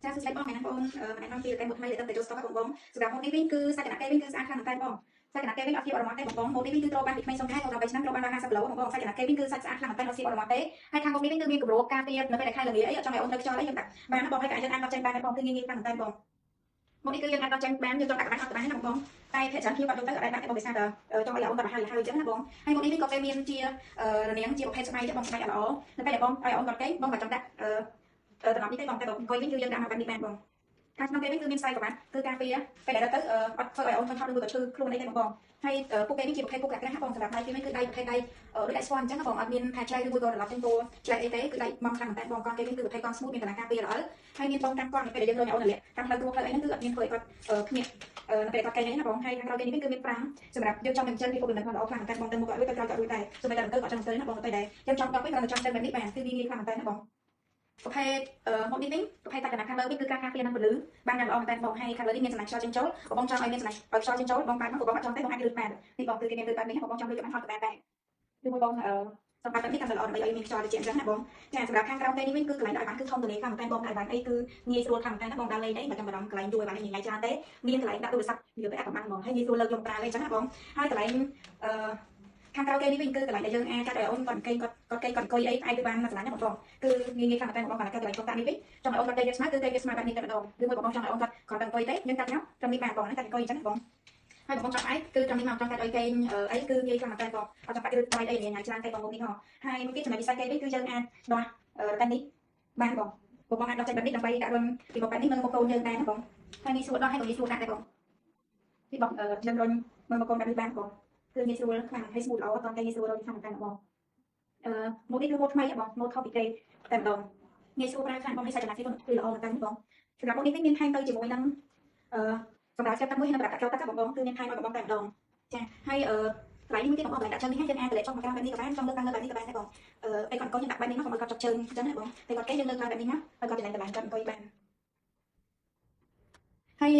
ចាសស្ដីបងថ្ងៃហ្នឹងបងម្នាក់នាំពីតែមួយថ្មីដែលទៅចូលស្តុកបងសម្រាប់ម៉ូតនេះវិញគឺសាច់កណាគេវិញគឺស្អាតខ្លាំងមែនតើបងសាច់កណាគេវិញអត់ភាពអរម៉ាត់ទេបងម៉ូតនេះវិញគឺត្រូវបានពីក្មេងសុំខែក្នុង13ឆ្នាំត្រូវបាន50គីឡូបងសាច់កណាគេវិញគឺសាច់ស្អាតខ្លាំងមែនតើអត់ភាពអរម៉ាត់ទេហើយខាងមុខនេះវិញគឺមានគម្របការពារនៅពេលដែលខែល្ងាអីអត់ចង់ឲ្យអូនត្រូវខ្យល់អីយើងដាក់បានណាបងហើយក៏យើងអាចបត់ចេញបានដែរបងគឺងាយៗខ្លាំងមែនតើបងម៉ូតនេះគឺយើងអាចបត់ចេញបានយើងចង់ដាក់កណ្ដាលអត់កណ្ដាលណាបងតែភាគច្រើនខ្ញុំបាត់យកទៅអត់ដែរបានទេបងដោយសារតែចង់ឲ្យអូនបាត់ហើយអញ្ចឹងណាបងហើយម៉ូតនេះវិញក៏មានជារនាងជាប្រភេទស្បែកទេបងស្បែកអត់ល្អនៅពេលដែលបងឲ្យអូនបាត់គេបងមិនចង់ដាក់តំណនេះទេបងតែអង្គុយវិញគឺយើងដាក់មកបែបនេះបានបងខាងក្នុងគេវិញគឺមានខ្សែក្រវ៉ាត់គឺការពារពេលដែលទៅអត់ធ្វើឲ្យអូនថតឬក៏ឈឺខ្លួនអីទេបងហើយពួកគេវិញជាប្រភេទពួកក្រាស់ៗបងសម្រាប់ដៃគេវិញគឺដៃប្រភេទដៃដូចដៃស្វាន់អញ្ចឹងបងអត់មានថាឆ្លៃឬមួយក៏ត្រឡប់ចេញតួឆ្លៃអីទេគឺដៃមកខ្លាំងតែបងកនគេវិញគឺប្រភេទកនស្មូតមានកណ្ដាលការពារល្អហើយមានបងតាមកនពេលដែលយើងរញអូនលាក់តាមផ្លូវគ្រួផ្លូវអីហ្នឹងគឺអត់មានធ្វើឲ្យគាត់ភ្ញាក់នៅពេលគាត់កេងណាបងហើយខាងក្រោយគេនេះវិញគឺមានប្រាំសម្រាប់យកចំនឹងចិនពីពួកនឹងគាត់ល្អខ្លាំងតែបងទៅមុខគាត់រួចទៅក្រោយគាត់រួចដែរសូម្បីតែទៅគាត់ចង់ទៅណាបងទៅដែរយើងចង់ដល់វិញគាត់ចង់ទៅបែបនេះបានគឺងាយៗខ្លាំងតែណាបងប្រភេទម៉ូតនេះវិញប្រភេទតាក់កណ្ដាលខាងលើវិញគឺការការពារនឹងពលឺបានយ៉ាងល្អមែនតើបងហើយខាងលើនេះមានសំណាញ់ខ្យល់ចេញចូលបងចង់ឲ្យមានសំណាញ់ឲ្យខ្យល់ចេញចូលបងបានមកបងអត់ចង់ទេបងអាចលើកបាននេះបងគឺគេមានលើកបាននេះបងចង់លើកបានហត់ក៏បានដែរឬមួយបងសម្រាប់បែបនេះកាន់តែល្អដើម្បីឲ្យមានខ្យល់ត្រជាក់អញ្ចឹងណាបងចាសម្រាប់ខាងក្រោមពេលនេះវិញគឺកន្លែងដាក់ឲ្យបានគឺធំទូលាយខ្លាំងមែនតើបងដាក់ឲ្យបានអីគឺងាយស្រួលខ្លាំងមែនតើណាបងដើរលេងអីមិនចាំបារម្ភកន្លែងយួរឲ្យបានថ្ងៃច្រើនទេមានកន្លែងដាក់ទូរស័ព្ទវាទៅអាចប្រមាណហ្មងហើយងាយស្រួលលើកយកប្រើអីអញ្ចឹងណាបងហើយកន្លែងខាងក្រៅគេនេះវិញគឺកន្លែងដែលយើងអាចចាត់ឲ្យអូនគាត់គេគាត់អង្គុយអីផ្អែកទៅបានមួយកន្លែងណាបងគឺងាយៗខ្លាំងតែបងកន្លែងគាត់នេះវិញចង់ឲ្យអូនគាត់គេស្មាគឺគេស្មាបែបនេះតែម្ដងឬមួយបងចង់ឲ្យអូនគាត់អង្គុយទេយើងកាត់ញ៉ាំត្រឹមនេះបានបងណាកាត់អង្គុយអញ្ចឹងបងហើយបងចង់ផ្អែកគឺត្រឹមនេះមកចង់កាត់ឲ្យគេអីគឺងាយខ្លាំងតែបងអត់ចង់កាត់ឬបាយអីថ្ងៃច្រើនតែបងមុខនេះហ៎ហើយមួយទៀតចំណុចពិសេសគេវិញគឺយើងអាចដោះតែនេះបានបងអាចដោះចេញបែបនេះដើម្បីដាក់រុនពីមកបែបនេះមើលមកកូនយើងដែរណាបងហើយនេះស្រួលដោះហើយក៏ងាយស្រួលដាក់ដែរបងនេះបងយើងរុនមើលមកកូនបែបនេះបានបងគឺងាយស្រួលខ្លាំងហើយស្មូតល្អអត់តតែងាយស្រួលរកខាងតែបងម៉ូតនេះគឺម៉ូតថ្មីបងម៉ូតខុសពីគេតែម្ដងងាយស្រួលប្រើខាងបងនេះសាច់ចំណាក់គឺល្អមែនតើបងសម្រាប់ម៉ូតនេះវិញមានថែមទៅជាមួយនឹងសម្រាប់ចិត្តទឹកមួយហើយសម្រាប់ដាក់ចូលទឹកបងគឺមានថែមឲ្យបងតែម្ដងចាហើយកន្លែងនេះមួយទៀតបងកន្លែងដាក់ជើងនេះហើយយើងអាចតម្លែកចុះមកក្រោមបែបនេះក៏បានចង់លើកឡើងលើបែបនេះក៏បានដែរបងពេលគាត់អង្គុយយើងដាក់បែបនេះមកកុំឲ្យគាត់ចុកជើងអញ្ចឹងណាបងពេលគាត់គេយើងលើកឡើងបែបនេះមកហើយគាត់ចំណេញគាត់អង្គុយបានហើយ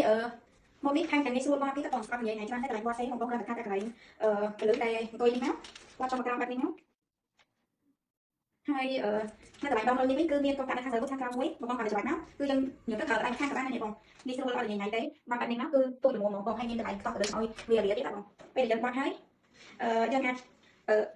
ម៉ូតនេះខាងតែងាយស្រួលបងពីទៅបងស្រាប់និយាយថ្ងៃច្រើនតែកន្លែងវត្តផ្សេងបងឡើងតែកន្លែងពលឺដែលអង្គុយនេះមកវត្តចុះមកក្រោមបែបនេះមកហើយនៅកន្លែងដងនេះវិញគឺមានកងកាត់នៅខាងលើខាងក្រោមមួយបងគាត់ច្បាស់មកគឺយើងញ៉ាំទៅក្រៅតែខាងក៏បានដែរបងនេះស្រួលអត់និយាយថ្ងៃទេបានបែបនេះមកគឺទូល្មមបងហើយមានកន្លែងខ្សោះទៅឲ្យវារៀបទៀតបងពេលដែលយើងបាត់ហើយយើងអាច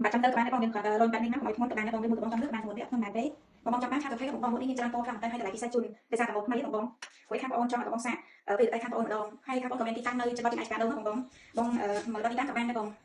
បាត់ចាំទៅក៏បានដែរបងយើងគាត់រុញបែបនេះមកឲ្យធ្ងន់ក៏បានដែរបងមួយបងចង់លើកបានធ្ងន់ទៀតខ្ញុំបានទេបងចាំបានខាងកាហ្វេបងនេះមានច្រើនពណ៌ខ្លាំងតែហើយកន្លែងពិសេសជូនដោយសារតែបងថ្មីបងព្រោះខាងបងចង់ឲ្យបងសាកពេលតែខាងបងម្ដងហើយខាងបងក៏មានទីតាំងនៅច្បាប់ចំណាយការដូងបងមើលដល់ទីតាំងក៏បានដែរបង